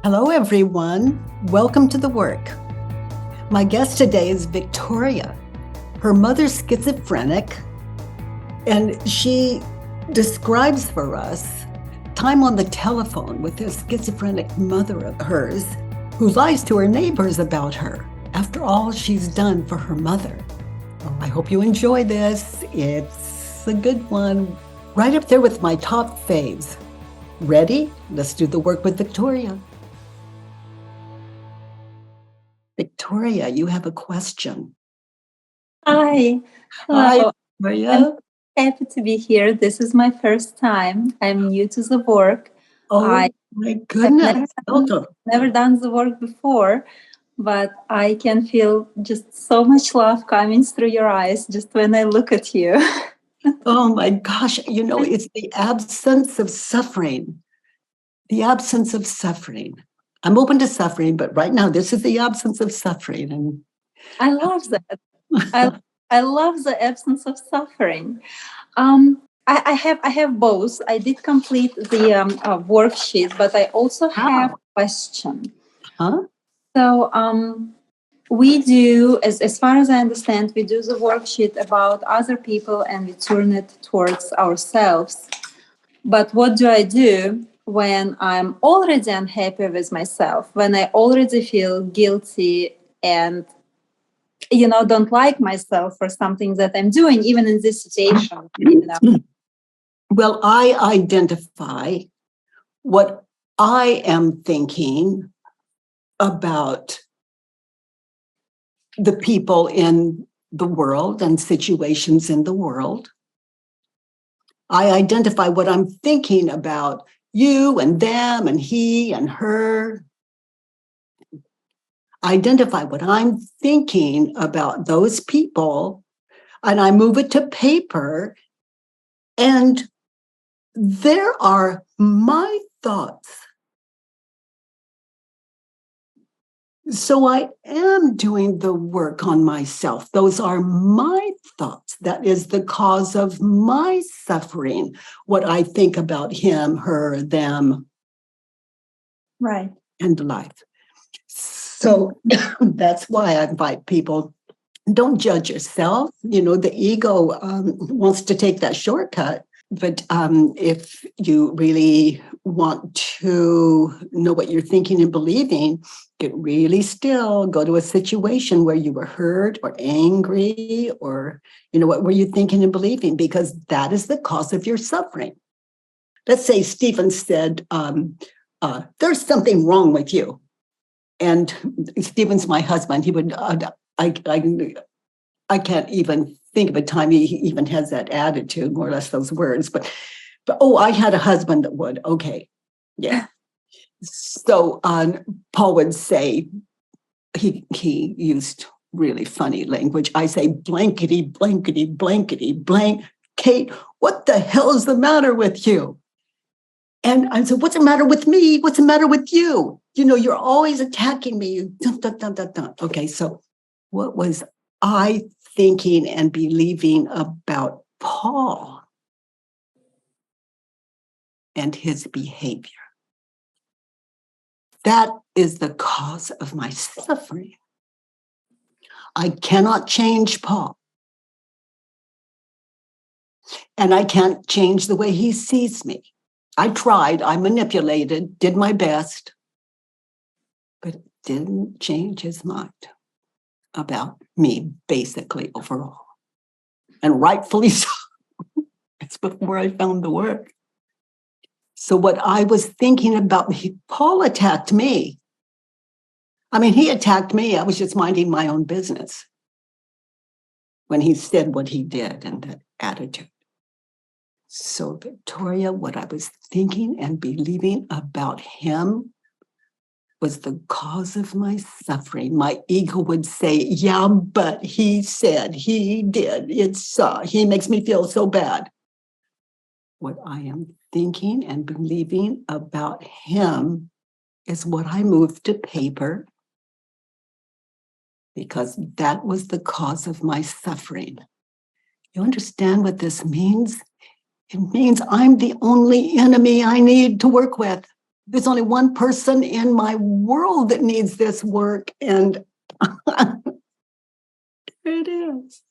Hello, everyone. Welcome to the work. My guest today is Victoria. Her mother's schizophrenic, and she describes for us time on the telephone with this schizophrenic mother of hers who lies to her neighbors about her after all she's done for her mother. Well, I hope you enjoy this. It's a good one. Right up there with my top faves. Ready? Let's do the work with Victoria. Victoria, you have a question. Hi. Hi, Hello. Victoria. I'm happy to be here. This is my first time. I'm new to the work. Oh I my have goodness. Welcome. never done the work before, but I can feel just so much love coming through your eyes just when I look at you. Oh my gosh. It's the absence of suffering. The absence of suffering. I'm open to suffering, but right now, this is the absence of suffering. And I love that. I I love the absence of suffering. I have both. I did complete the worksheet, but I also have how? a question. Huh? So we do, as far as I understand, we do the worksheet about other people and we turn it towards ourselves. But what do I do when I'm already unhappy with myself, when I already feel guilty and don't like myself for something that I'm doing, even in this situation? Well, I identify what I am thinking about the people in the world and situations in the world. I identify what I'm thinking about you and them and he and her. I identify what I'm thinking about those people and I move it to paper. And there are my thoughts. So I am doing the work on myself. Those are my thoughts. That is the cause of my suffering, what I think about him, her, them, Right. and life. So that's why I invite people, don't judge yourself. The ego wants to take that shortcut. But if you really want to know what you're thinking and believing, get really still, go to a situation where you were hurt or angry, or, what were you thinking and believing? Because that is the cause of your suffering. Let's say Stephen said, there's something wrong with you. And Stephen's my husband. He would, I can't even think of a time he even has that attitude, more or less those words. But oh, I had a husband that would. Okay, yeah. So Paul would say, he used really funny language. I say blankety, blankety, blankety, blank. Kate, what the hell is the matter with you? And I said, what's the matter with me? What's the matter with you? You're always attacking me. Dun, dun, dun, dun, dun. Okay, so what was I thinking and believing about Paul and his behavior? That is the cause of my suffering. I cannot change Paul. And I can't change the way he sees me. I tried, I manipulated, did my best, but it didn't change his mind about me, basically, overall. And rightfully so. It's before I found the work. So what I was thinking about, Paul attacked me. I mean, he attacked me. I was just minding my own business when he said what he did and that attitude. So, Victoria, what I was thinking and believing about him was the cause of my suffering. My ego would say, yeah, but he said, he did. He makes me feel so bad. What I am thinking and believing about him is what I moved to paper, because that was the cause of my suffering. You understand what this means? It means I'm the only enemy I need to work with. There's only one person in my world that needs this work, and it is.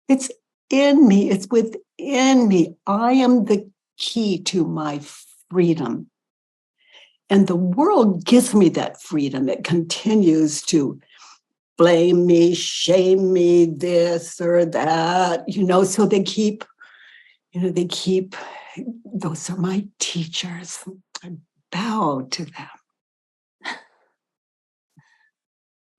It's in me. It's within me. I am the key to my freedom. And the world gives me that freedom. It continues to blame me, shame me, this or that, so they keep, those are my teachers. I bow to them.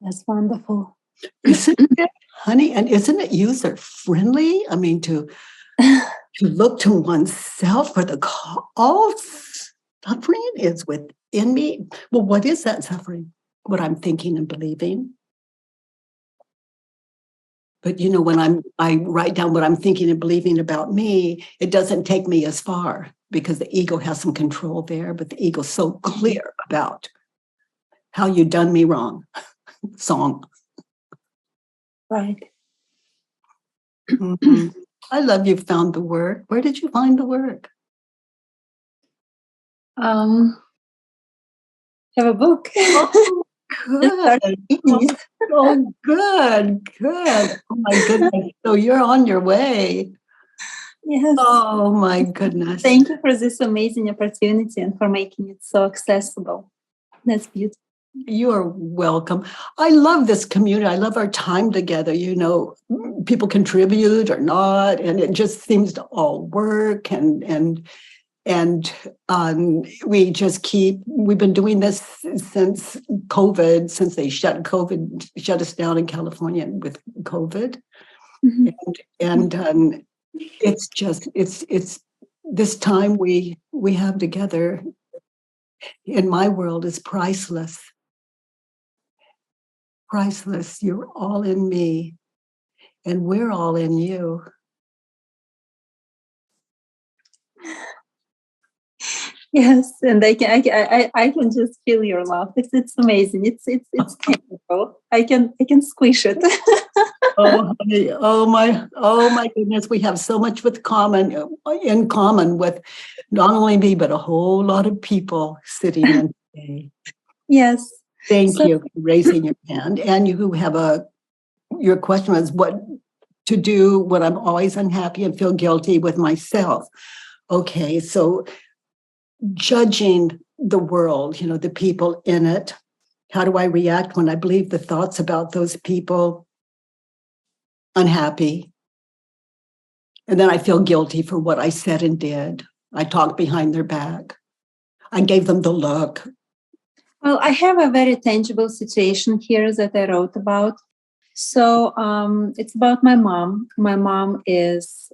That's wonderful. Isn't it, honey? And isn't it user friendly? I mean, to look to oneself for all suffering is within me. Well, what is that suffering? What I'm thinking and believing. But when I write down what I'm thinking and believing about me, it doesn't take me as far because the ego has some control there. But the ego's so clear about how you done me wrong. Song. Right. Mm-hmm. I love you found the work. Where did you find the work? Have a book. Oh, good. Oh, good. Oh my goodness. So you're on your way. Yes. Oh my goodness. Thank you for this amazing opportunity and for making it so accessible. That's beautiful. You are welcome. I love this community. I love our time together. People contribute or not, and it just seems to all work. And we've been doing this since COVID, since they shut us down in California with COVID. Mm-hmm. And it's this time we have together in my world is priceless. Priceless. You're all in me, and we're all in you. Yes, and I can just feel your love. It's amazing. It's tangible. I can squish it. Oh, honey. Oh my goodness. We have so much in common with not only me, but a whole lot of people sitting in today. Yes. Thank you for raising your hand. And you who have your question was what to do when I'm always unhappy and feel guilty with myself. Okay, so judging the world, the people in it. How do I react when I believe the thoughts about those people unhappy? And then I feel guilty for what I said and did. I talked behind their back. I gave them the look. Well, I have a very tangible situation here that I wrote about. So it's about my mom. My mom is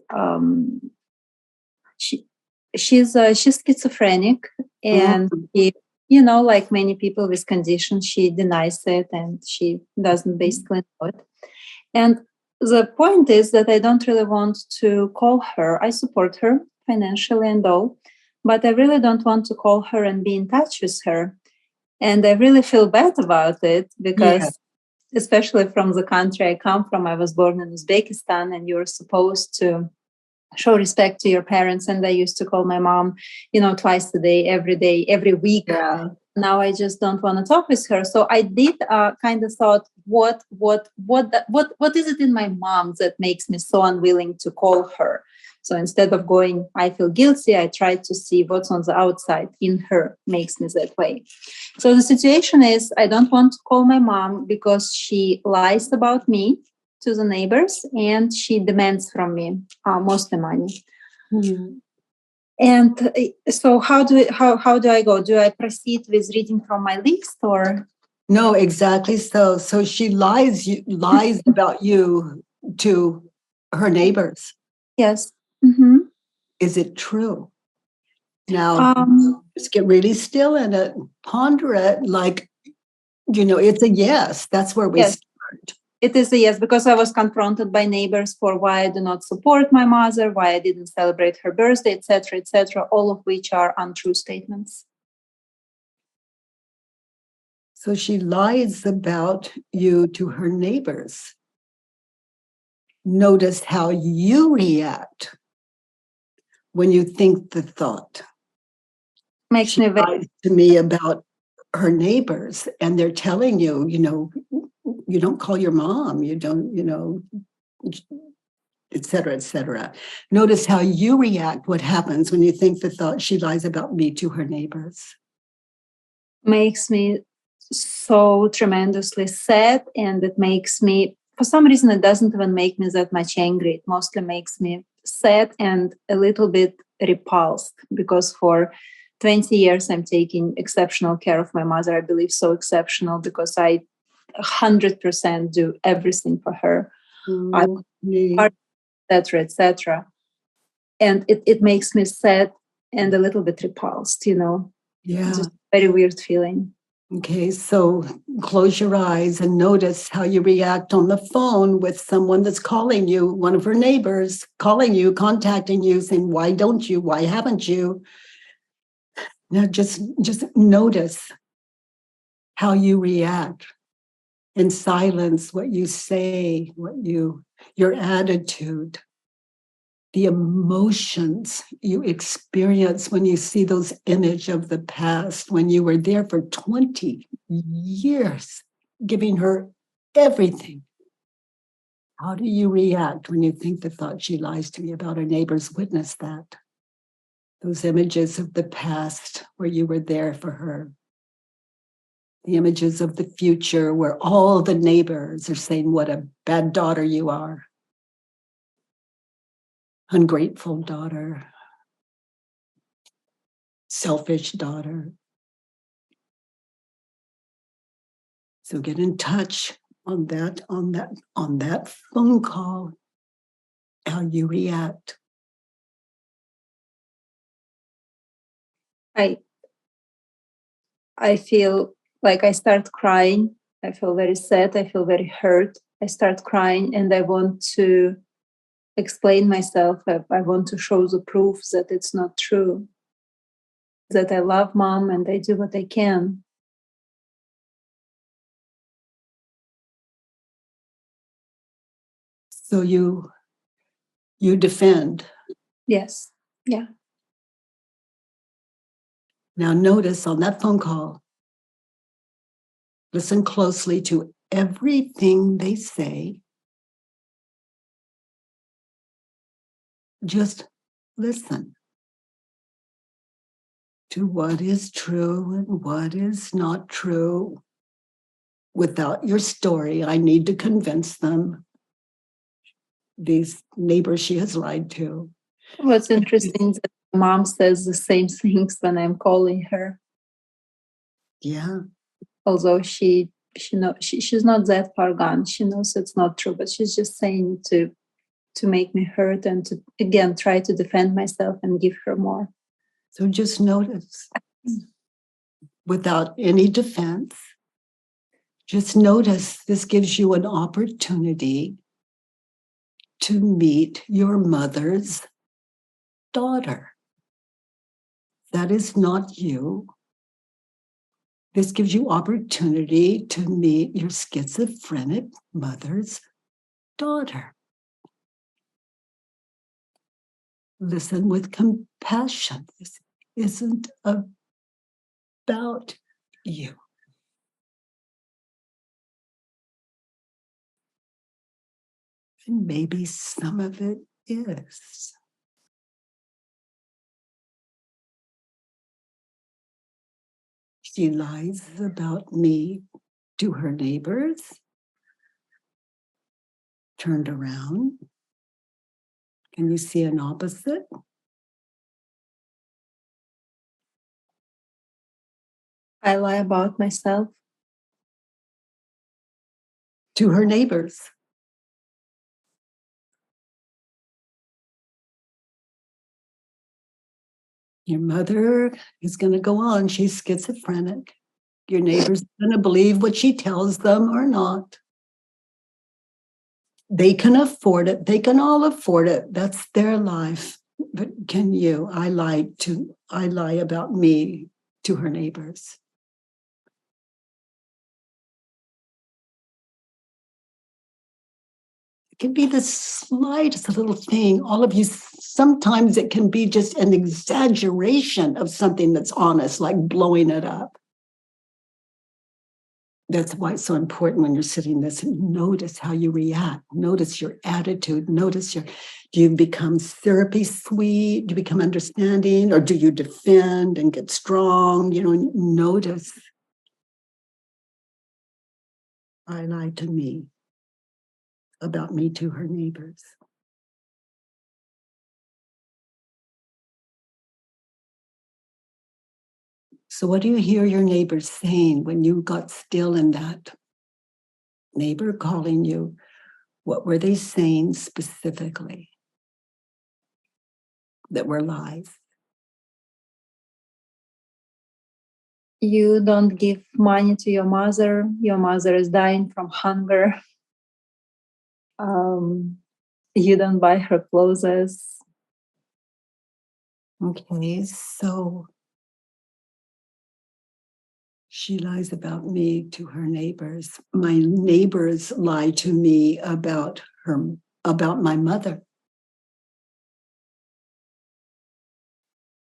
she's schizophrenic, and she, like many people with conditions, she denies it and she doesn't basically know it. And the point is that I don't really want to call her. I support her financially and all, but I really don't want to call her and be in touch with her. And I really feel bad about it because, especially from the country I come from, I was born in Uzbekistan, and you're supposed to show respect to your parents. And I used to call my mom, twice a day, every week. Yeah. Now I just don't want to talk with her. So I did kind of thought, what is it in my mom that makes me so unwilling to call her? So instead of going, I feel guilty, I tried to see what's on the outside in her makes me that way. So the situation is, I don't want to call my mom because she lies about me to the neighbors, and she demands from me mostly money. Mm-hmm. And so how do I go? Do I proceed with reading from my list, or? No, exactly. So she lies about you to her neighbors. Yes. Mm-hmm. Is it true? Now, just get really still and ponder it. Like, it's a yes. That's where we start. It is a yes, because I was confronted by neighbors for why I do not support my mother, why I didn't celebrate her birthday, etc., all of which are untrue statements. So she lies about you to her neighbors. Notice how you react when you think the thought. Makes She me very lies to me about her neighbors, and they're telling you, you don't call your mom, you don't, et cetera, et cetera. Notice how you react, what happens when you think the thought, she lies about me to her neighbors. makes me so tremendously sad, and it makes me, for some reason, it doesn't even make me that much angry. It mostly makes me sad and a little bit repulsed, because for 20 years I'm taking exceptional care of my mother. I believe so exceptional because I 100% do everything for her. I etc., etc. And it makes me sad and a little bit repulsed, Yeah. just very weird feeling. Okay, so close your eyes and notice how you react on the phone with someone that's calling you, one of her neighbors calling you, contacting you, saying, why don't you? Why haven't you? Now just notice how you react in silence, what you say, your attitude, the emotions you experience when you see those images of the past, when you were there for 20 years, giving her everything. How do you react when you think the thought, she lies to me about her neighbors? Witness that. Those images of the past where you were there for her. The images of the future where all the neighbors are saying what a bad daughter you are. Ungrateful daughter. Selfish daughter. So get in touch on that phone call, how you react. I feel like I start crying. I feel very sad. I feel very hurt. I start crying and I want to explain myself. I want to show the proof that it's not true, that I love mom and I do what I can. So you defend. Yes. Yeah. Now notice on that phone call, listen closely to everything they say. Just listen to what is true and what is not true. Without your story, I need to convince them. These neighbors she has lied to. What's interesting is that my mom says the same things when I'm calling her. Yeah. Although she's not that far gone. She knows it's not true, but she's just saying to make me hurt and to again try to defend myself and give her more. So just notice, without any defense, just notice this gives you an opportunity to meet your mother's daughter. That is not you. This gives you opportunity to meet your schizophrenic mother's daughter. Listen with compassion. This isn't about you. And maybe some of it is. She lies about me to her neighbors. Turned around. Can you see an opposite? I lie about myself. To her neighbors. Your mother is going to go on. She's schizophrenic. Your neighbor's going to believe what she tells them or not. They can afford it. They can all afford it. That's their life. But can you? I lie about me to her neighbors. can be the slightest little thing. All of you, sometimes it can be just an exaggeration of something that's honest, like blowing it up. That's why it's so important when you're sitting this, notice how you react, notice your attitude, notice do you become therapy sweet, do you become understanding, or do you defend and get strong? Notice. I lied to me about me to her neighbors. So what do you hear your neighbors saying when you got still in that? Neighbor calling you, what were they saying specifically that were lies? You don't give money to your mother. Your mother is dying from hunger. You don't buy her clothes. Okay, so she lies about me to her neighbors. My neighbors lie to me about my mother.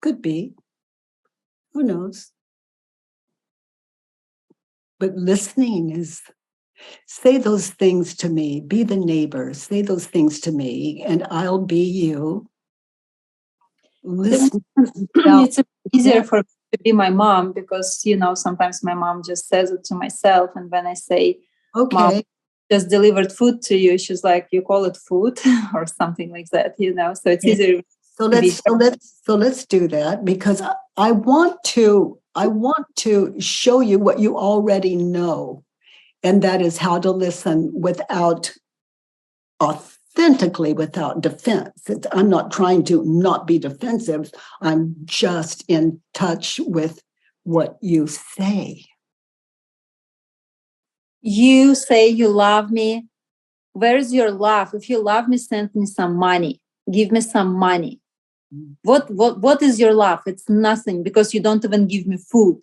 Could be. Who knows? But listening is, say those things to me, be the neighbor, say those things to me, and I'll be you. Listen. It's easier for me to be my mom because, sometimes my mom just says it to myself. And when I say, okay, Mom just delivered food to you, she's like, you call it food or something like that, So it's easier. So let's do that, because I want to show you what you already know, and that is how to listen authentically without defense. I'm not trying to not be defensive. I'm just in touch with what you say. You say you love me. Where's your love? If you love me, send me some money. Give me some money. What is your love? It's nothing, because you don't even give me food.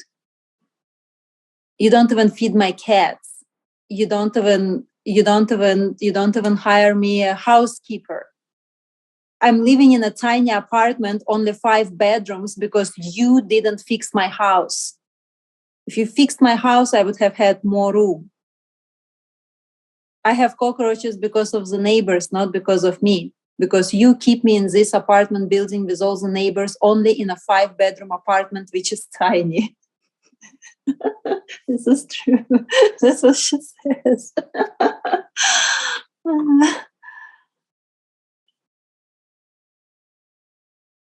You don't even feed my cats. You don't even hire me a housekeeper. I'm living in a tiny apartment, only 5 bedrooms, because you didn't fix my house. If you fixed my house, I would have had more room. I have cockroaches because of the neighbors, not because of me. Because you keep me in this apartment building with all the neighbors, only in a 5-bedroom apartment, which is tiny. This is true. That's what she says.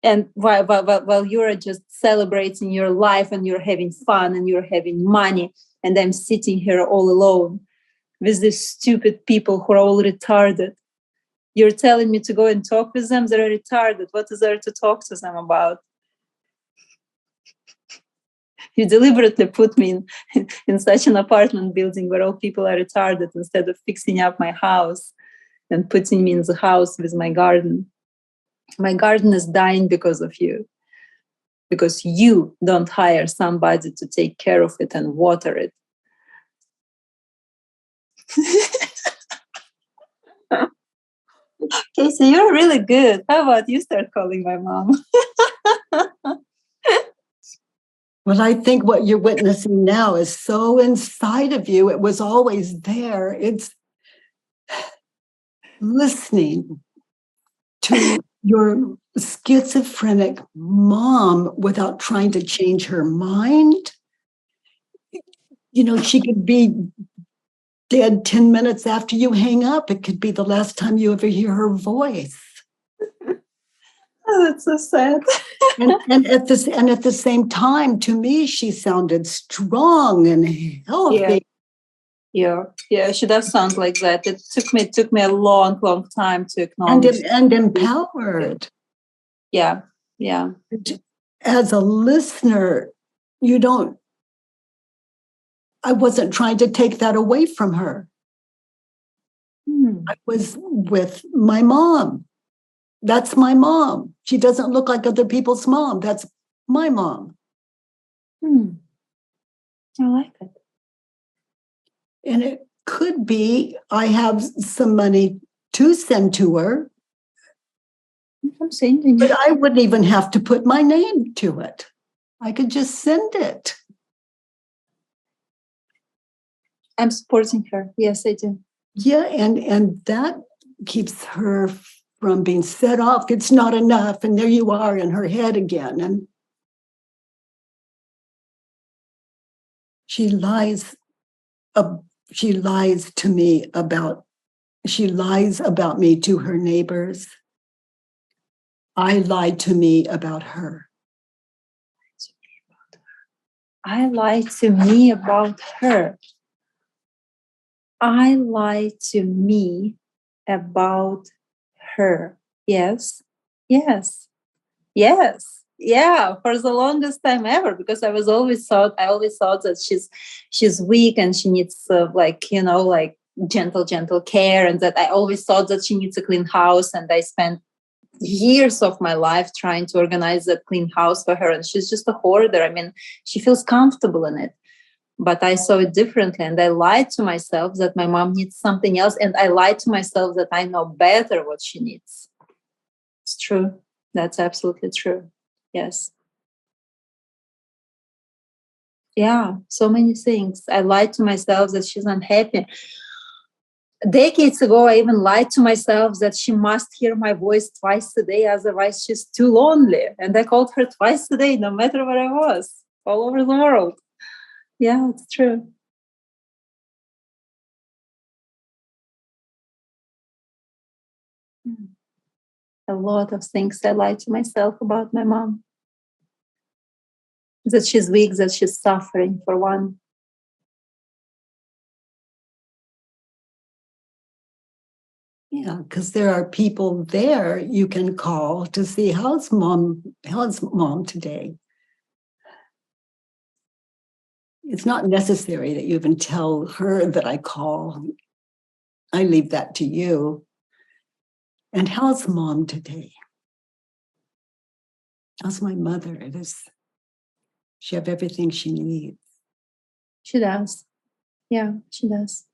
And while you're just celebrating your life and you're having fun and you're having money, and I'm sitting here all alone with these stupid people who are all retarded. You're telling me to go and talk with them? They're retarded. What is there to talk to them about? You deliberately put me in such an apartment building where all people are retarded, instead of fixing up my house and putting me in the house with my garden. My garden is dying because of you. Because you don't hire somebody to take care of it and water it. Casey, you're really good. How about you start calling my mom? Well, I think what you're witnessing now is so inside of you. It was always there. It's listening to your schizophrenic mom without trying to change her mind. She could be dead 10 minutes after you hang up. It could be the last time you ever hear her voice. Oh, that's so sad. and at the same time, to me, she sounded strong and healthy. Yeah, she does sound like that. It took me a long time to acknowledge. And empowered. Yeah. As a listener, I wasn't trying to take that away from her. I was with my mom. That's my mom. She doesn't look like other people's mom. That's my mom. I like it. And it could be I have some money to send to her. I'm saying, But I wouldn't even have to put my name to it. I could just send it. I'm supporting her. Yes, I do. Yeah, and that keeps her from being set off. It's not enough, and there you are in her head again. And she lies to me about me to her neighbors. I lied to me about her. I lied to me about her. I lied to me about her. Yes. Yes. Yes. Yeah. For the longest time ever, because I always thought that she's weak and she needs like gentle care, and that I always thought that she needs a clean house, and I spent years of my life trying to organize that clean house for her, and she's just a hoarder. I mean, she feels comfortable in it, but I saw it differently, and I lied to myself that my mom needs something else, and I lied to myself that I know better what she needs. It's true. That's absolutely true. Yes. Yeah, so many things. I lied to myself that she's unhappy. Decades ago, I even lied to myself that she must hear my voice twice a day, otherwise she's too lonely. And I called her twice a day, no matter where I was, all over the world. Yeah, it's true. A lot of things I lied to myself about my mom. That she's weak, that she's suffering, for one. Yeah, because there are people there you can call to see how's mom today. It's not necessary that you even tell her that I call. I leave that to you. And how's mom today? How's my mother? Does she have everything she needs? She does. Yeah, she does.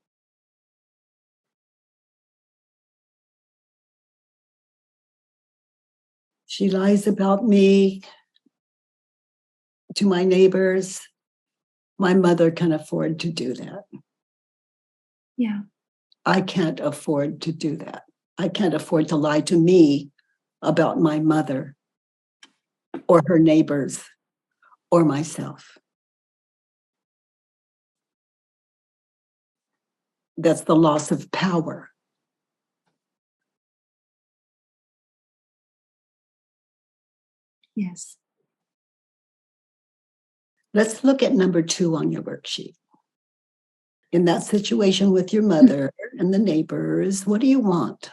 She lies about me to my neighbors. My mother can afford to do that. Yeah. I can't afford to do that. I can't afford to lie to me about my mother or her neighbors or myself. That's the loss of power. Yes. Let's look at number 2 on your worksheet. In that situation with your mother and the neighbors, what do you want?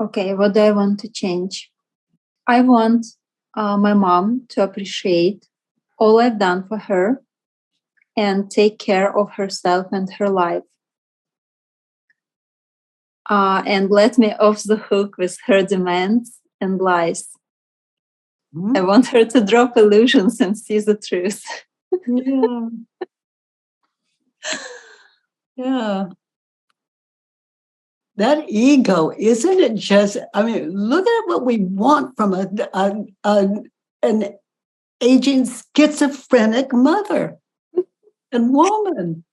Okay, what do I want to change? I want my mom to appreciate all I've done for her and take care of herself and her life. And let me off the hook with her demands and lies. Hmm? I want her to drop illusions and see the truth. Yeah. Yeah. That ego, isn't it just, I mean, look at what we want from an aging schizophrenic mother and woman.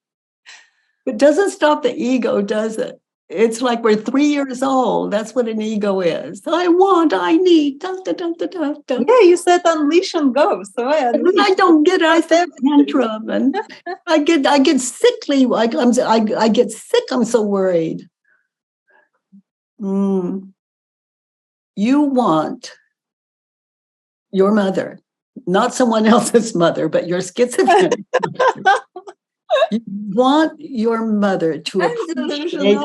It doesn't stop the ego, does it? It's like we're 3 years old. That's what an ego is. I need. Da, da, da, da, da, da. Yeah, you said unleash and go. So I And when I don't get it, I throw a tantrum and I get sickly. I get sick. I'm so worried. You want your mother, not someone else's mother, but your schizophrenic mother. You want your mother to appreciate.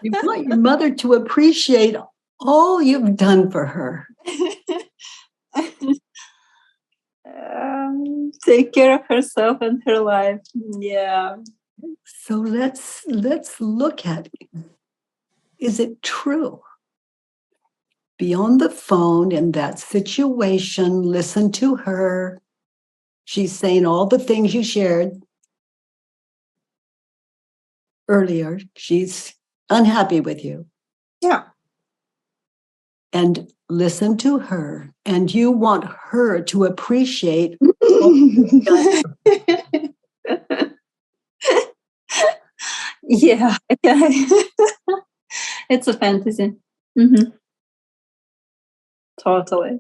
You want your mother to appreciate all you've done for her. Take care of herself and her life. Yeah. So let's look at it. Is it true? Be on the phone in that situation, listen to her. She's saying all the things you shared earlier. She's unhappy with you. Yeah. And listen to her. And you want her to appreciate. Yeah. It's a fantasy. Mm-hmm. Totally.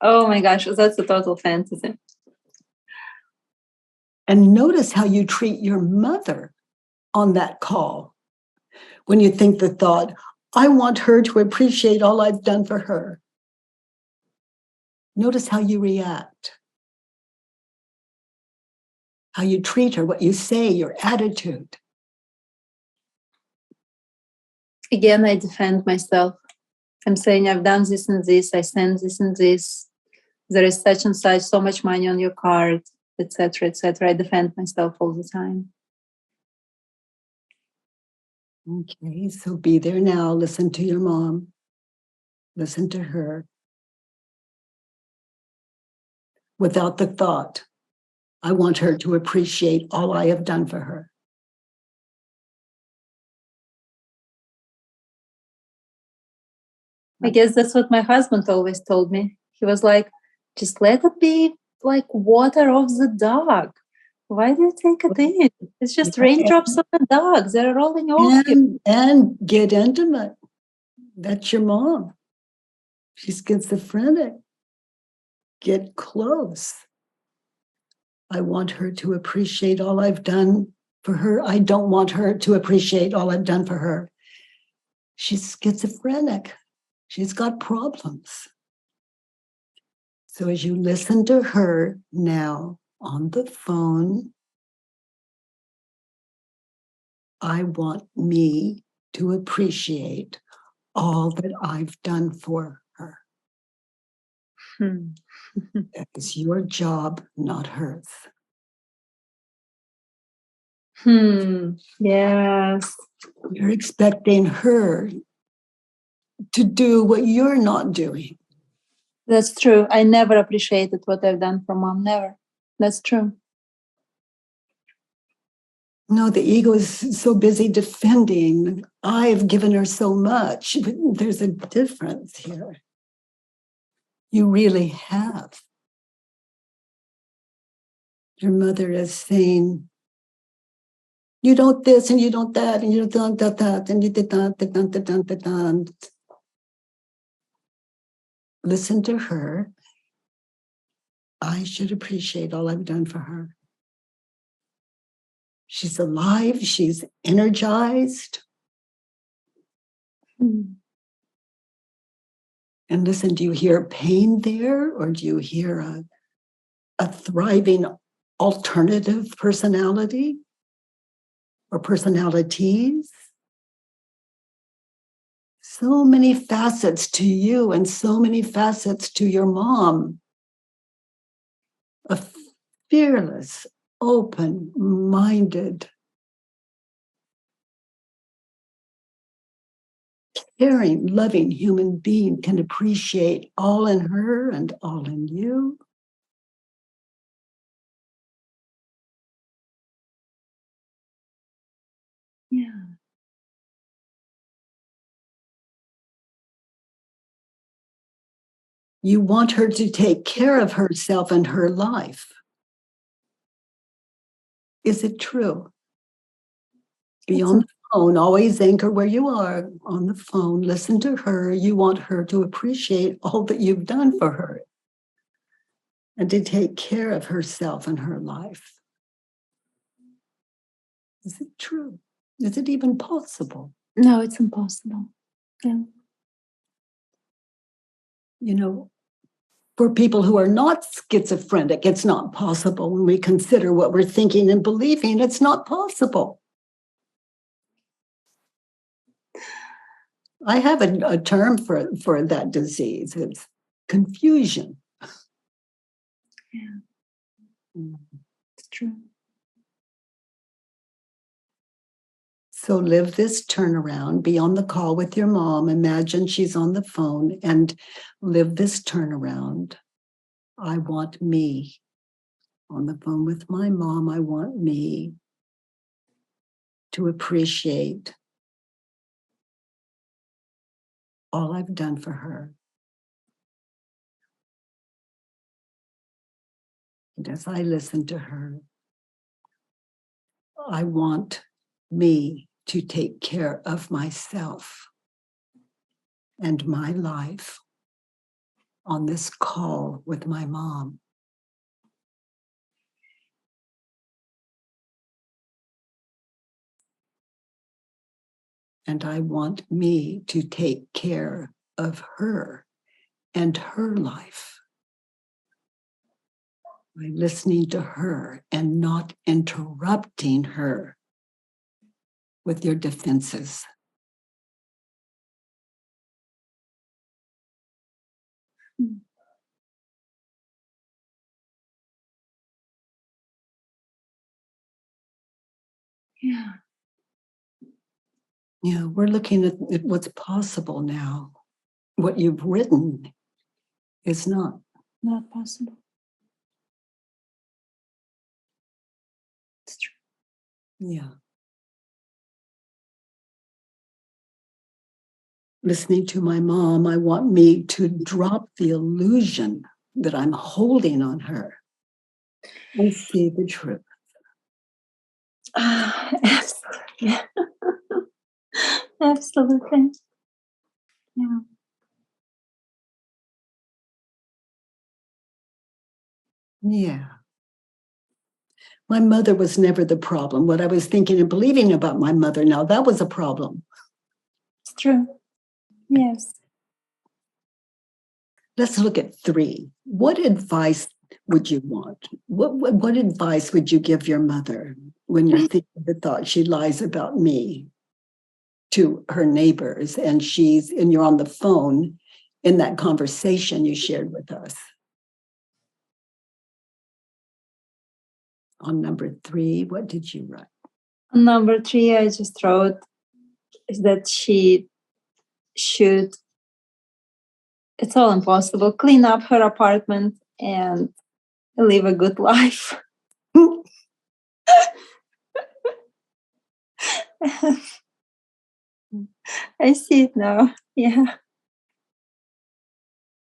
Oh my gosh, that's a total fantasy. And notice how you treat your mother on that call. When you think the thought, I want her to appreciate all I've done for her. Notice how you react, how you treat her, what you say, your attitude. Again, I defend myself. I'm saying I've done this and this, I sent this and this. There is such and such, so much money on your card, etc., etc. I defend myself all the time. Okay, so be there now. Listen to your mom. Listen to her. Without the thought, I want her to appreciate all I have done for her. I guess that's what my husband always told me. He was like, just let it be like water off the dog. Why do you take it in? It's just raindrops on the dog. They're rolling off you. And get intimate. That's your mom. She's schizophrenic. Get close. I want her to appreciate all I've done for her. I don't want her to appreciate all I've done for her. She's schizophrenic. She's got problems. So as you listen to her now on the phone, I want me to appreciate all that I've done for her. That is your job, not hers. Yes. You're expecting her to do what you're not doing. That's true. I never appreciated what I've done for mom. Never. That's true. No, the ego is so busy defending. I've given her so much. But there's a difference here. You really have. Your mother is saying, you don't this and you don't that and you don't that and you did that. Listen to her. I should appreciate all I've done for her. She's alive. She's energized. And listen, do you hear pain there, or do you hear a thriving alternative personality or personalities? So many facets to you and so many facets to your mom. A fearless, open-minded, caring, loving human being can appreciate all in her and all in you. Yeah. You want her to take care of herself and her life. Is it true? Be on the phone, always anchor where you are on the phone. Listen to her. You want her to appreciate all that you've done for her and to take care of herself and her life. Is it true? Is it even possible? No, it's impossible. Yeah. You know, for people who are not schizophrenic, it's not possible. When we consider what we're thinking and believing, it's not possible. I have a term for that disease. It's confusion. Yeah, it's true. So live this turnaround. Be on the call with your mom. Imagine she's on the phone and live this turnaround. I want me. On the phone with my mom, I want me. to appreciate all I've done for her. And as I listen to her, I want me to take care of myself and my life on this call with my mom. And I want me to take care of her and her life by listening to her and not interrupting her with your defenses. Yeah. Yeah, we're looking at what's possible now. What you've written is not possible. It's true. Yeah. Listening to my mom, I want me to drop the illusion that I'm holding on her and see the truth. Absolutely. Absolutely. Yeah. Yeah. My mother was never the problem. What I was thinking and believing about my mother now, that was a problem. It's true. Yes. Let's look at 3. What advice would you want? What advice would you give your mother when you're thinking the thought she lies about me to her neighbors and you're on the phone in that conversation you shared with us? On number 3, what did you write? On number 3, I just wrote is that she should, it's all impossible, clean up her apartment and live a good life. I see it now. Yeah.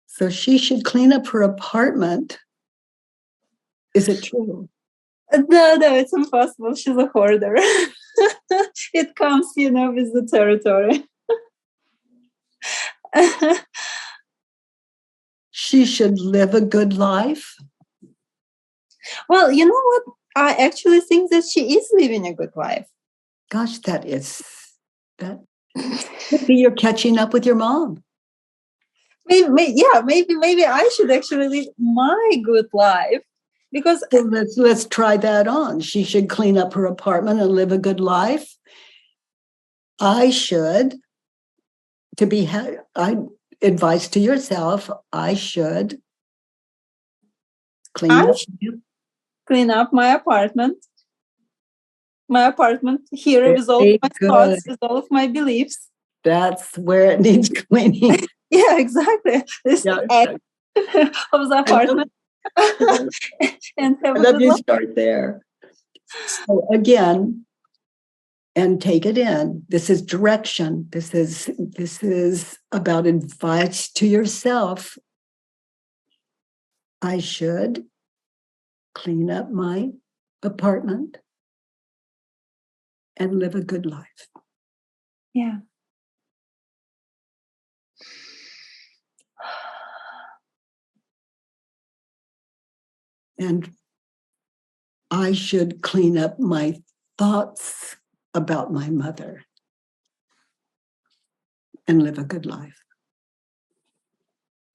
So she should clean up her apartment. Is it true? No, it's impossible. She's a hoarder. It comes, with the territory. She should live a good life. Well, you know what? I actually think that she is living a good life. Gosh, that could be you're catching up with your mom. Maybe I should actually live my good life. Because so let's try that on. She should clean up her apartment and live a good life. Advice to yourself, I should clean up my apartment. My apartment here with all of my thoughts, with all of my beliefs. That's where it needs cleaning. Yeah, exactly. This of the apartment. And let me start there. So again, and take it in. This is direction. This is about advice to yourself. I should clean up my apartment and live a good life. Yeah. And I should clean up my thoughts about my mother and live a good life.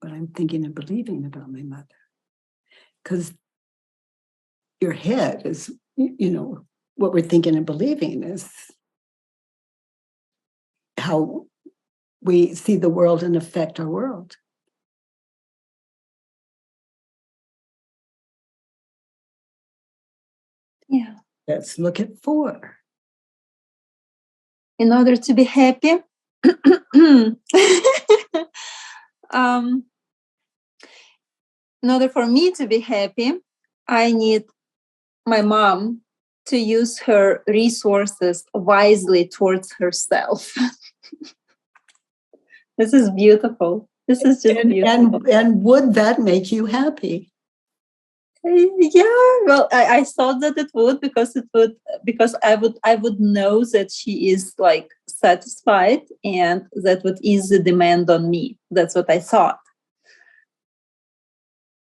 What I'm thinking and believing about my mother. Because your head is, what we're thinking and believing is how we see the world and affect our world. Yeah. Let's look at 4. In order to be happy, in order for me to be happy, I need my mom to use her resources wisely towards herself. This is beautiful. This is just beautiful. And would that make you happy? Yeah, well, I thought that it would, because I would know that she is like satisfied, and that would ease the demand on me. That's what I thought.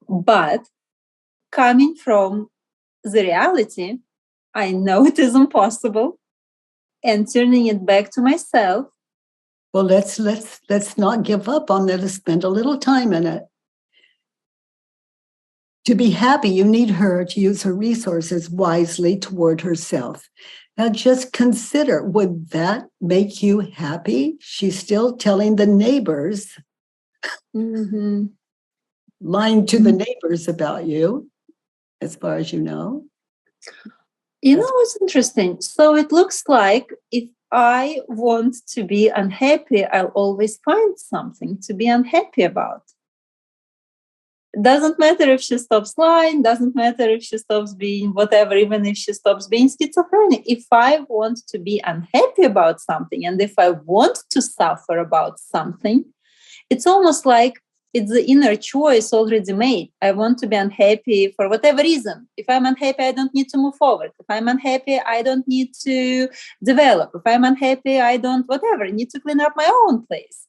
But coming from the reality, I know it is impossible, and turning it back to myself. Well, let's not give up on that. Let's spend a little time in it. To be happy, you need her to use her resources wisely toward herself. Now, just consider, would that make you happy? She's still telling the neighbors, Mm-hmm. lying to the neighbors about you, as far as you know. You know what's interesting? So it looks like if I want to be unhappy, I'll always find something to be unhappy about. Doesn't matter if she stops lying, doesn't matter if she stops being whatever, even if she stops being schizophrenic. If I want to be unhappy about something, and if I want to suffer about something, it's almost like it's the inner choice already made. I want to be unhappy for whatever reason. If I'm unhappy, I don't need to move forward. If I'm unhappy, I don't need to develop. If I'm unhappy, I don't, whatever, need to clean up my own place.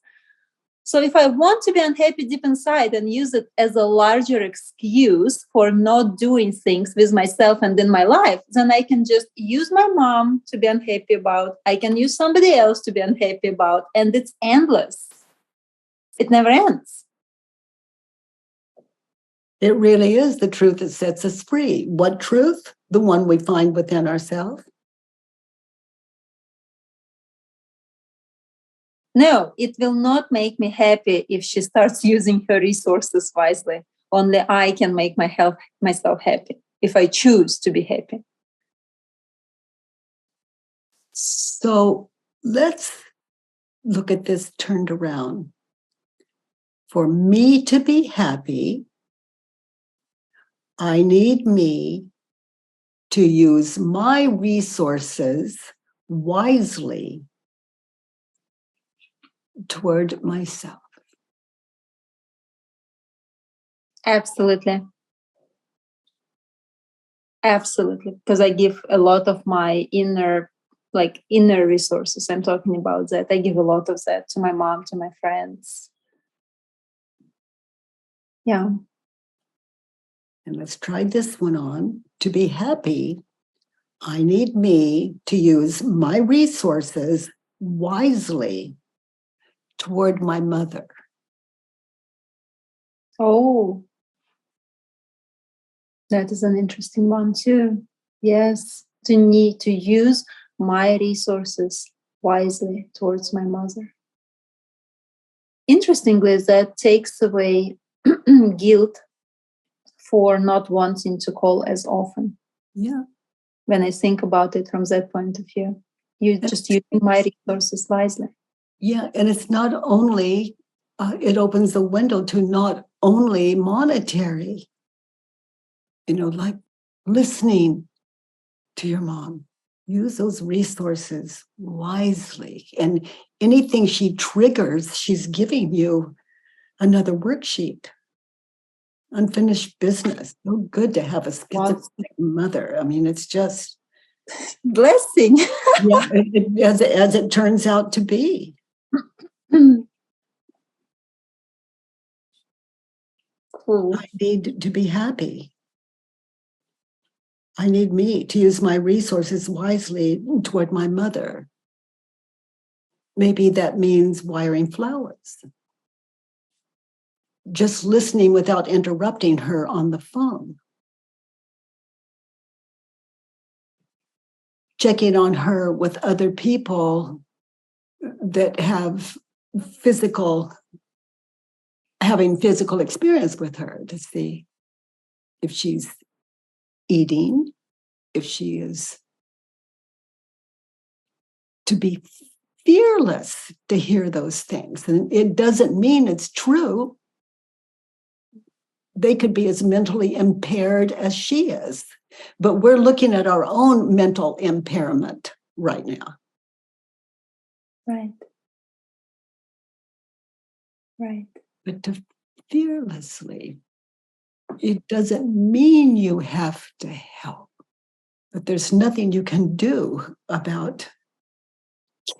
So if I want to be unhappy deep inside and use it as a larger excuse for not doing things with myself and in my life, then I can just use my mom to be unhappy about. I can use somebody else to be unhappy about. And it's endless. It never ends. It really is the truth that sets us free. What truth? The one we find within ourselves. No, it will not make me happy if she starts using her resources wisely. Only I can make myself happy if I choose to be happy. So let's look at this turned around. For me to be happy, I need me to use my resources wisely toward myself. Absolutely. Absolutely. Because I give a lot of my inner resources. I'm talking about that. I give a lot of that to my mom, to my friends. Yeah. And let's try this one on. To be happy, I need me to use my resources wisely toward my mother. Oh, that is an interesting one too. Yes, to need to use my resources wisely towards my mother. Interestingly, that takes away guilt for not wanting to call as often. Yeah. When I think about it from that point of view, you just using my resources wisely. Yeah, and it's not only, it opens the window to not only monetary, like listening to your mom. Use those resources wisely. And anything she triggers, she's giving you another worksheet. Unfinished business. So good to have a schizophrenic mother. I mean, it's just blessing. Yeah, as it turns out to be. Cool. I need to be happy. I need me to use my resources wisely toward my mother. Maybe that means wiring flowers. Just listening without interrupting her on the phone. Checking on her with other people that have having physical experience with her to see if she's eating, if she is, to be fearless to hear those things. And it doesn't mean it's true. they could be as mentally impaired as she is. But we're looking at our own mental impairment right now. Right. Right. But to fearlessly, it doesn't mean you have to help, but there's nothing you can do about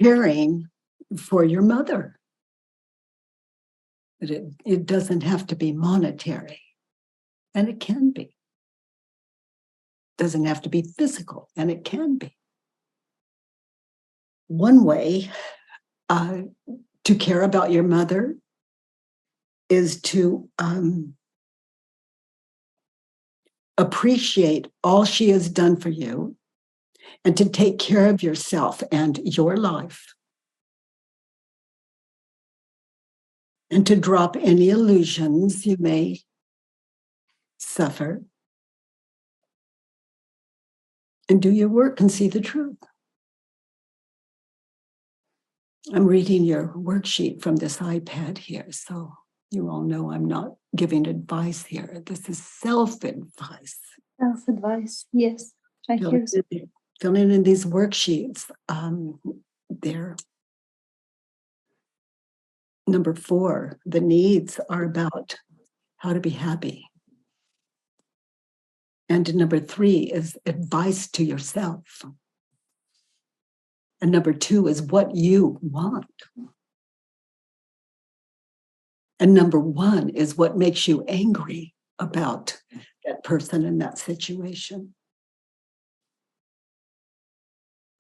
caring for your mother. But it doesn't have to be monetary, and it can be. It doesn't have to be physical, and it can be. One way to care about your mother is to appreciate all she has done for you and to take care of yourself and your life. And to drop any illusions you may suffer. And do your work and see the truth. I'm reading your worksheet from this iPad here, so you all know I'm not giving advice here. This is self-advice. Self-advice, yes. I hear so. Filling in these worksheets. They're number 4, the needs are about how to be happy. And number 3 is advice to yourself. And number 2 is what you want. And number 1 is what makes you angry about that person in that situation.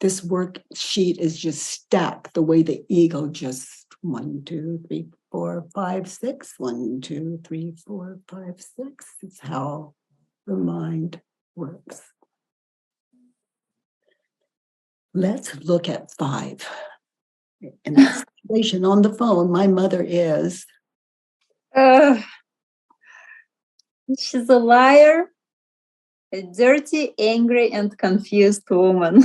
This worksheet is just stacked the way the ego just 1, 2, 3, 4, 5, 6. 1, 2, 3, 4, 5, 6. It's how the mind works. Let's look at 5. In that situation on the phone, my mother is. She's a liar, a dirty, angry, and confused woman.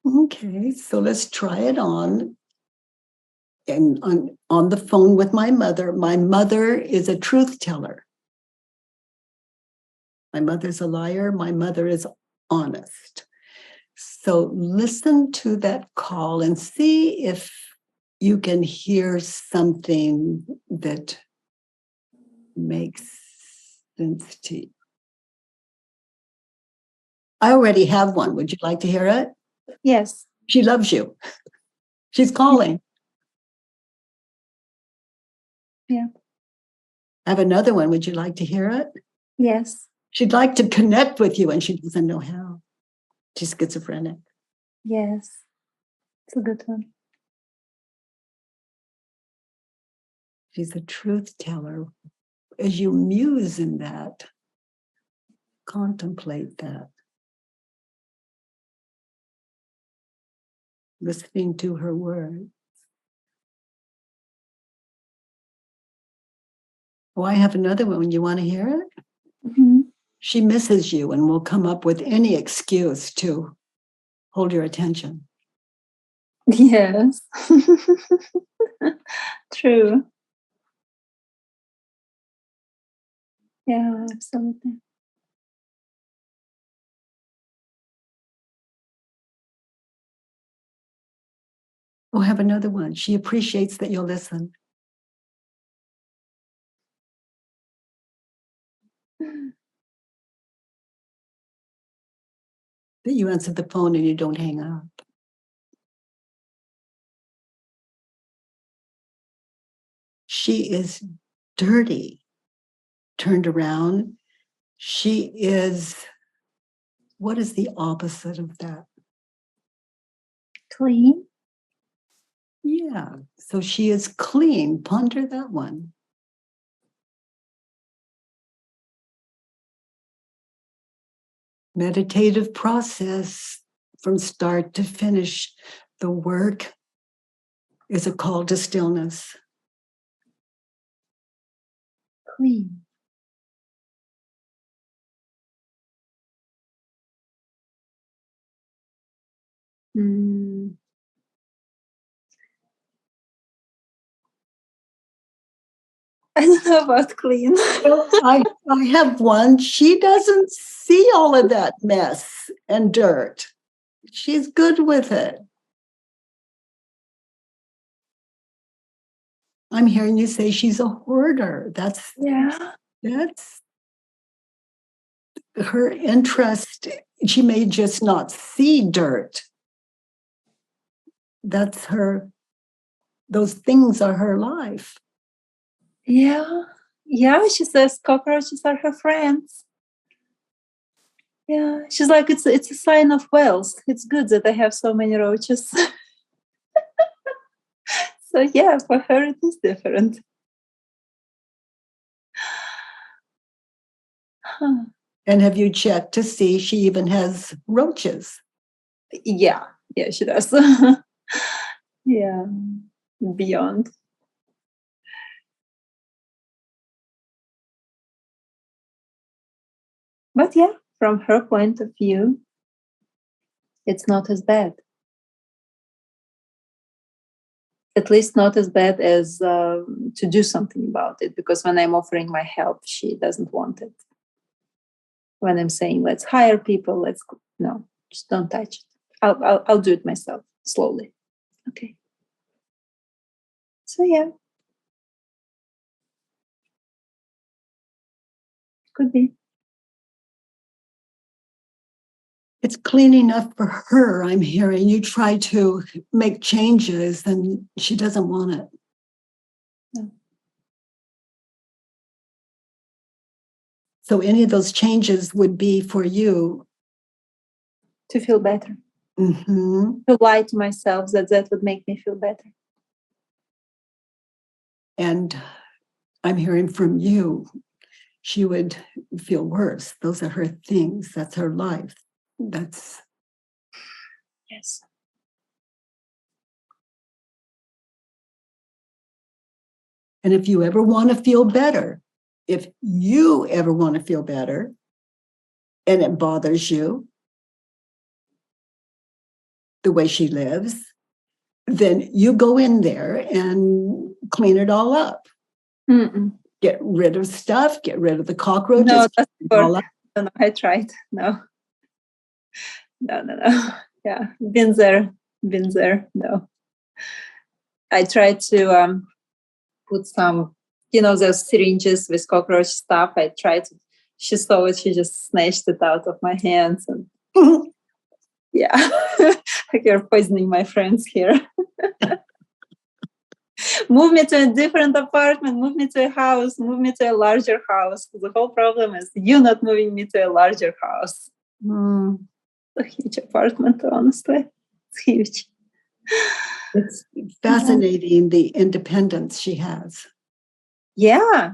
Okay, so let's try it on. And on the phone with my mother is a truth teller. My mother's a liar. My mother is honest. So listen to that call and see if you can hear something that makes sense to you. I already have one. Would you like to hear it? Yes. She loves you. She's calling. Yeah. I have another one. Would you like to hear it? Yes. She'd like to connect with you and she doesn't know how. She's schizophrenic. Yes. It's a good one. She's a truth teller. As you muse in that, contemplate that. Listening to her words. Oh, I have another one. You want to hear it? Mm-hmm. She misses you and will come up with any excuse to hold your attention. Yes. True. Yeah, absolutely. We'll have another one. She appreciates that you'll listen. That you answer the phone and you don't hang up. She is dirty, turned around. She is, what is the opposite of that? Clean. Yeah, so she is clean. Ponder that one. Meditative process from start to finish. The work is a call to stillness. Clean. I don't know about clean. Well, I have one. She doesn't see all of that mess and dirt. She's good with it. I'm hearing you say she's a hoarder. That's her interest. She may just not see dirt. That's her, those things are her life. Yeah. Yeah, she says cockroaches are her friends. Yeah, she's like, it's a sign of wealth. It's good that I have so many roaches. So yeah, for her it is different. Huh. And have you checked to see she even has roaches? Yeah, she does. Yeah, beyond. But yeah, from her point of view, it's not as bad. At least not as bad as to do something about it. Because when I'm offering my help, she doesn't want it. When I'm saying, let's hire people, no, just don't touch it. I'll do it myself, slowly. Okay. So yeah. Could be. It's clean enough for her, I'm hearing. You try to make changes and she doesn't want it. No. So any of those changes would be for you to feel better. Mm-hmm. To lie to myself that would make me feel better. And I'm hearing from you, she would feel worse. Those are her things. That's her life. That's. Yes. And if you ever want to feel better, if you ever want to feel better and it bothers you, the way she lives, then you go in there and clean it all up. Mm-mm. Get rid of stuff, get rid of the cockroaches. No, that's for, no, I tried. No. Yeah, been there. No. I tried to put some, those syringes with cockroach stuff. I tried to, she saw it, she just snatched it out of my hands. And yeah, you're poisoning my friends here. Move me to a different apartment, move me to a house, move me to a larger house. The whole problem is you not moving me to a larger house. A huge apartment, honestly. It's huge. It's fascinating, the independence she has. Yeah,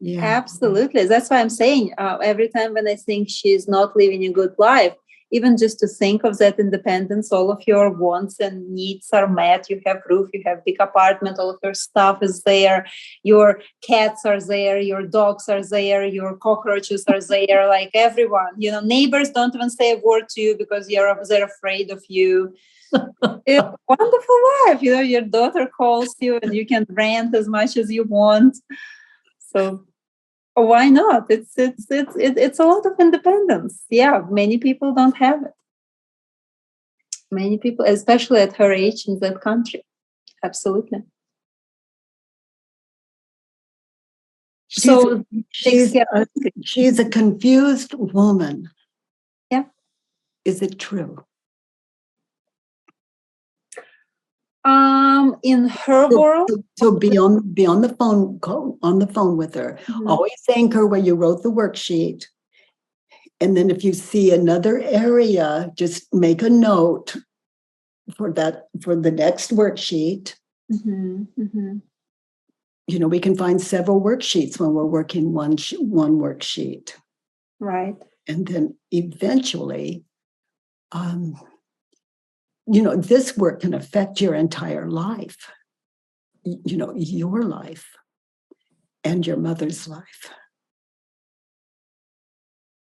absolutely. That's why I'm saying every time when I think she's not living a good life, even just to think of that independence, all of your wants and needs are met. You have roof, you have big apartment, all of your stuff is there. Your cats are there, your dogs are there, your cockroaches are there, like everyone. Neighbors don't even say a word to you because they're afraid of you. It's a wonderful life. Your daughter calls you and you can rant as much as you want. So why not? It's a lot of independence. Yeah, many people don't have it. Many people, especially at her age in that country. Absolutely. She's a confused woman. Yeah. Is it true? In her world. So be on the phone with her. Mm-hmm. Always thank her when you wrote the worksheet. And then if you see another area, just make a note for the next worksheet. Mm-hmm. Mm-hmm. We can find several worksheets when we're working one worksheet. Right. And then eventually, this work can affect your entire life, your life and your mother's life.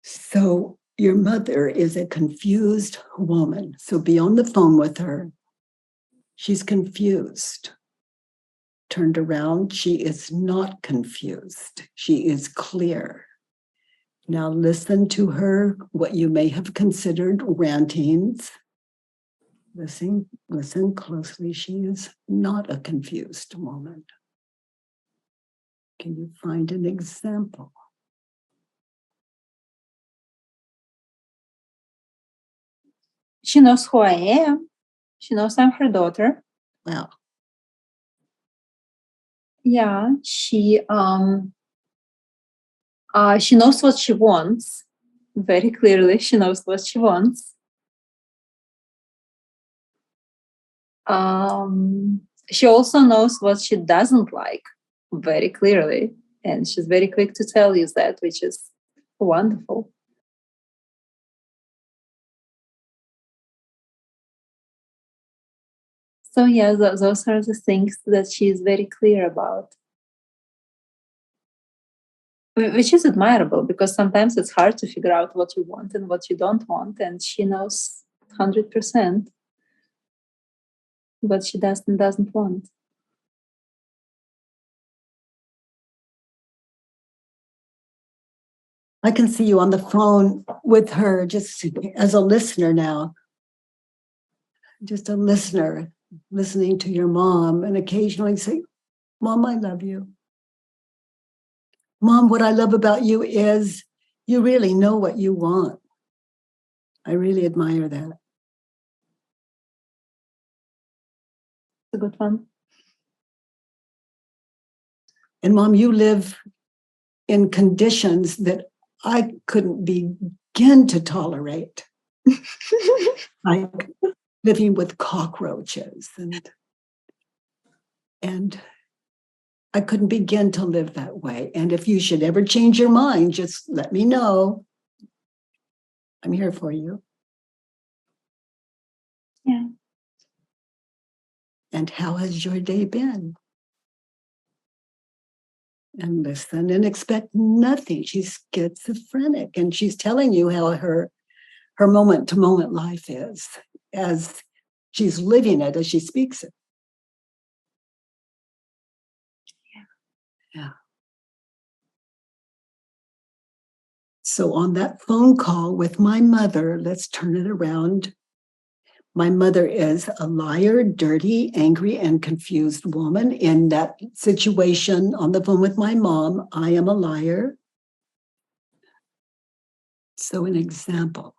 So your mother is a confused woman. So be on the phone with her. She's confused. turned around. She is not confused. She is clear. Now listen to her, what you may have considered rantings. Listen closely. She is not a confused woman. Can you find an example? She knows who I am. She knows I'm her daughter. Well, Yeah, she knows what she wants. Very clearly, she knows what she wants. She also knows what she doesn't like very clearly, and she's very quick to tell you that, which is wonderful. So yeah, those are the things that she is very clear about, which is admirable, because sometimes it's hard to figure out what you want and what you don't want, and she knows 100% what she doesn't want. I can see you on the phone with her just as a listener now. Just a listener, listening to your mom, and occasionally say, Mom, I love you. Mom, what I love about you is you really know what you want. I really admire that. It's a good one. And Mom, you live in conditions that I couldn't begin to tolerate. Like living with cockroaches and I couldn't begin to live that way. And if you should ever change your mind, just let me know. I'm here for you. Yeah. And how has your day been? And listen and expect nothing. She's schizophrenic, and she's telling you how her moment-to-moment life is as she's living it as she speaks it. Yeah. So on that phone call with my mother, let's turn it around. My mother is a liar, dirty, angry, and confused woman. In that situation on the phone with my mom, I am a liar. So an example,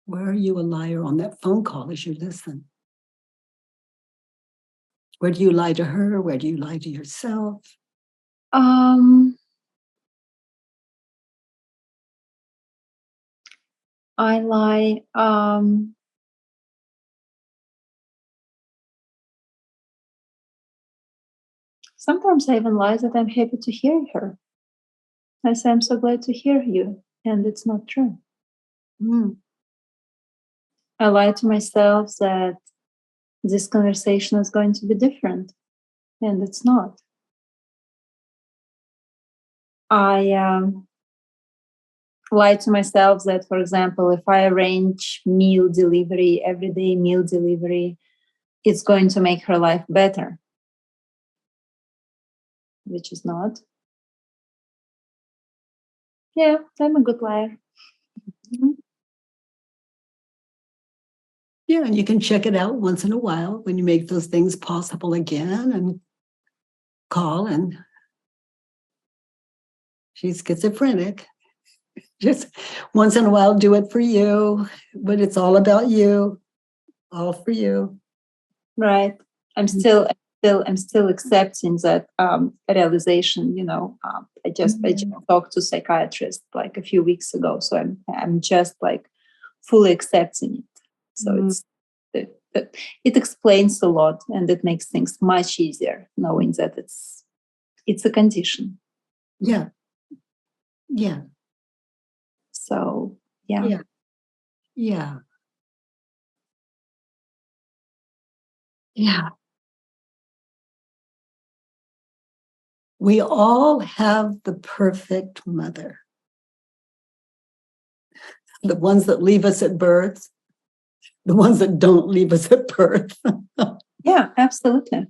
where are you a liar on that phone call as you listen? Where do you lie to her? Where do you lie to yourself? I lie. Sometimes I even lie that I'm happy to hear her. I say, I'm so glad to hear you. And it's not true. I lie to myself that this conversation is going to be different. And it's not. I lie to myself that, for example, if I arrange meal delivery, everyday meal delivery, it's going to make her life better, which is not. Yeah, I'm a good liar. Mm-hmm. Yeah, and you can check it out once in a while when you make those things possible again and call, and she's schizophrenic. Just once in a while, do it for you, but it's all about you, all for you. Right. I'm still accepting that realization. You know, I just talked to a psychiatrist like a few weeks ago, so I'm just like fully accepting it. So it explains a lot, and it makes things much easier knowing that it's a condition. Yeah. Yeah. So yeah. Yeah. Yeah. Yeah. We all have the perfect mother. The ones that leave us at birth, the ones that don't leave us at birth. Yeah, absolutely.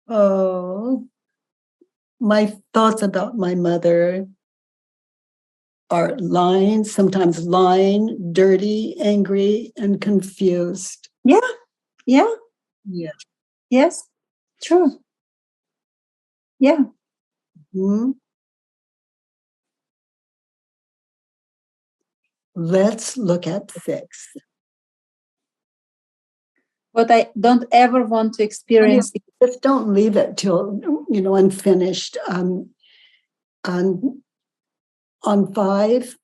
Oh, my thoughts about my mother are lying, sometimes lying, dirty, angry, and confused. Yeah. Yeah. Yeah. Yes. True. Yeah. Hmm. Let's look at 6. What I don't ever want to experience. Just don't leave it till unfinished. On 5,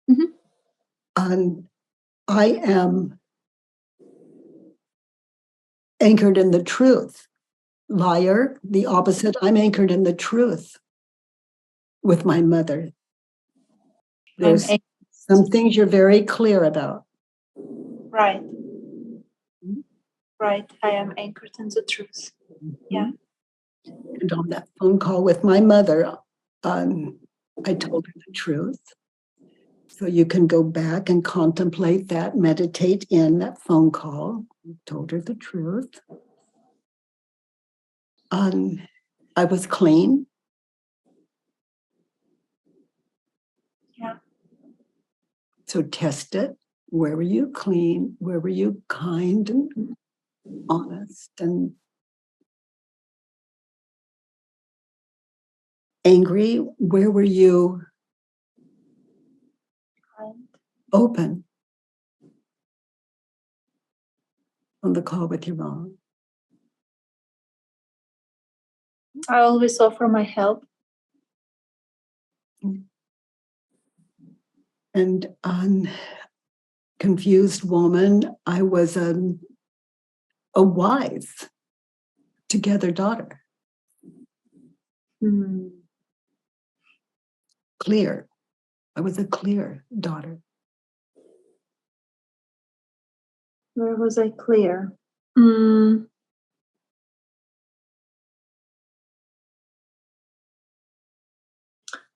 Mhm. I am anchored in the truth. Liar, the opposite. I'm anchored in the truth with my mother. There's some things you're very clear about. Right. Right. I am anchored in the truth. Yeah. And on that phone call with my mother, I told her the truth. So you can go back and contemplate that, meditate in that phone call. I told her the truth. I was clean. Yeah. So test it. Where were you clean? Where were you kind and honest and angry? Where were you open on the call with your mom? I always offer my help. And confused woman, I was a wise together daughter. Clear. I was a clear daughter. Where was I clear?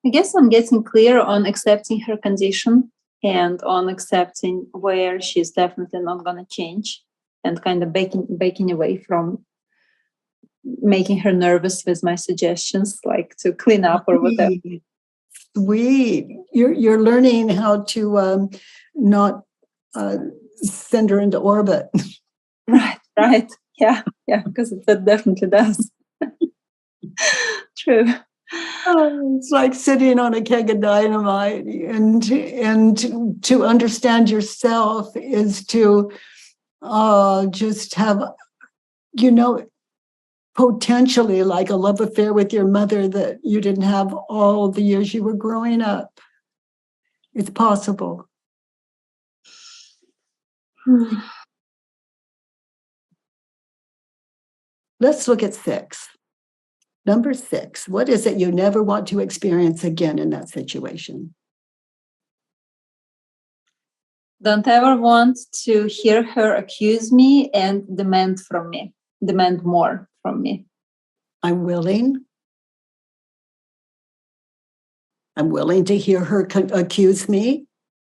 I guess I'm getting clear on accepting her condition and on accepting where she's definitely not going to change, and kind of backing away from making her nervous with my suggestions, like to clean up or whatever. Sweet. You're learning how to not send her into orbit. Right. Yeah, because it definitely does. True. Oh, it's like sitting on a keg of dynamite, and to understand yourself is to just have, potentially like a love affair with your mother that you didn't have all the years you were growing up. It's possible. Let's look at 6. Number 6, what is it you never want to experience again in that situation? Don't ever want to hear her accuse me and demand more from me. I'm willing to hear her accuse me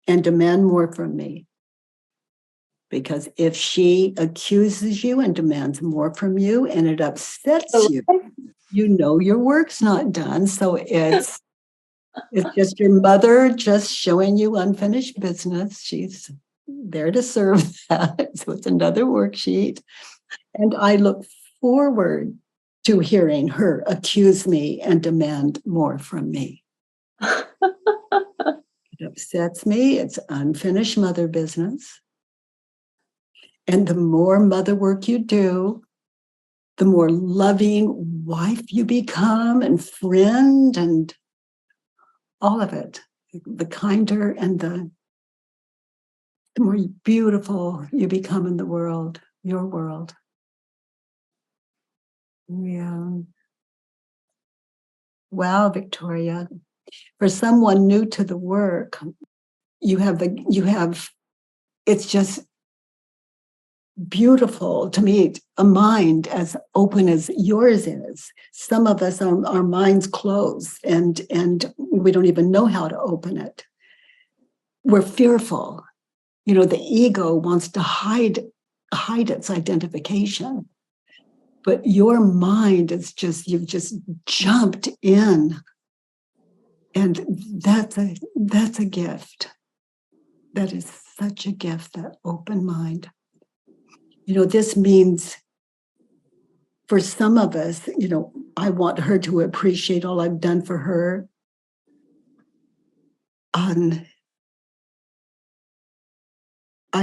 and demand more from me. Because if she accuses you and demands more from you and it upsets you, you know your work's not done. So it's just your mother just showing you unfinished business. She's there to serve that. So it's another worksheet. And I look forward to hearing her accuse me and demand more from me. It upsets me. It's unfinished mother business. And the more mother work you do, the more loving wife you become and friend and all of it. The kinder and the more beautiful you become in the world, your world. Yeah. Wow, Victoria. For someone new to the work, it's just beautiful to meet a mind as open as yours is. Some of us, our minds close and we don't even know how to open it. We're fearful. The ego wants to hide its identification. But your mind is just, you've just jumped in. And that's a gift. That is such a gift, that open mind. This means for some of us, I want her to appreciate all I've done for her. I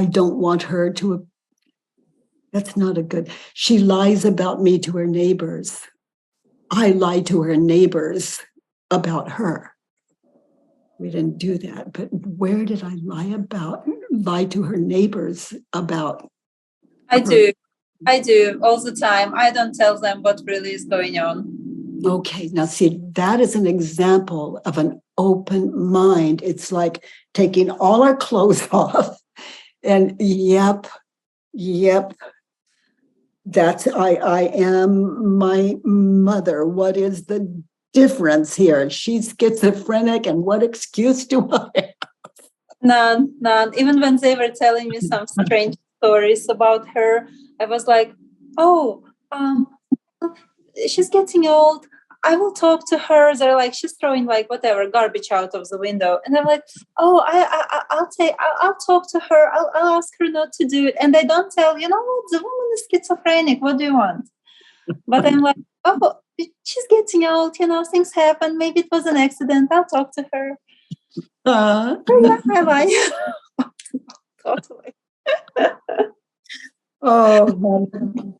don't want her to, that's not a good, she lies about me to her neighbors. I lie to her neighbors about her. We didn't do that, but where did I lie to her neighbors about? I do all the time. I don't tell them what really is going on. Okay, now see, that is an example of an open mind. It's like taking all our clothes off and yep, that's, I am my mother. What is the difference here? She's schizophrenic, and what excuse do I have? None. Even when they were telling me some strange stories about her, I was like, oh, she's getting old. I will talk to her. They're like, she's throwing like whatever garbage out of the window, and I'm like, oh, I'll talk to her. I'll ask her not to do it. And they don't tell, what, the woman is schizophrenic. What do you want? But I'm like, oh, she's getting old. Things happen. Maybe it was an accident. I'll talk to her. I lie. Totally. Oh,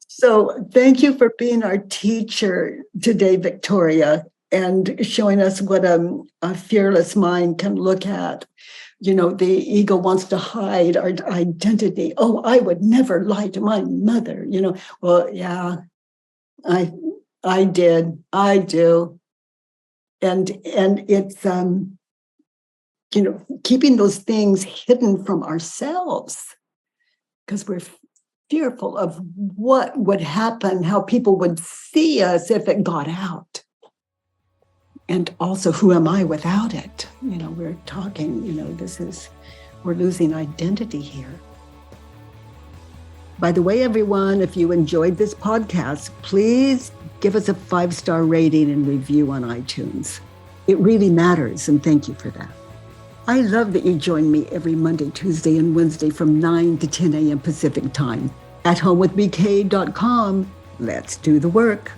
so thank you for being our teacher today, Victoria, and showing us what a fearless mind can look at. The ego wants to hide our identity. Oh, I would never lie to my mother. Well, yeah, I did. I do. And it's, keeping those things hidden from ourselves because we're fearful of what would happen, how people would see us if it got out. And also, who am I without it? We're talking, we're losing identity here. By the way, everyone, if you enjoyed this podcast, please give us a 5-star rating and review on iTunes. It really matters, and thank you for that. I love that you join me every Monday, Tuesday, and Wednesday from 9 to 10 a.m. Pacific time at homewithbk.com. Let's do the work.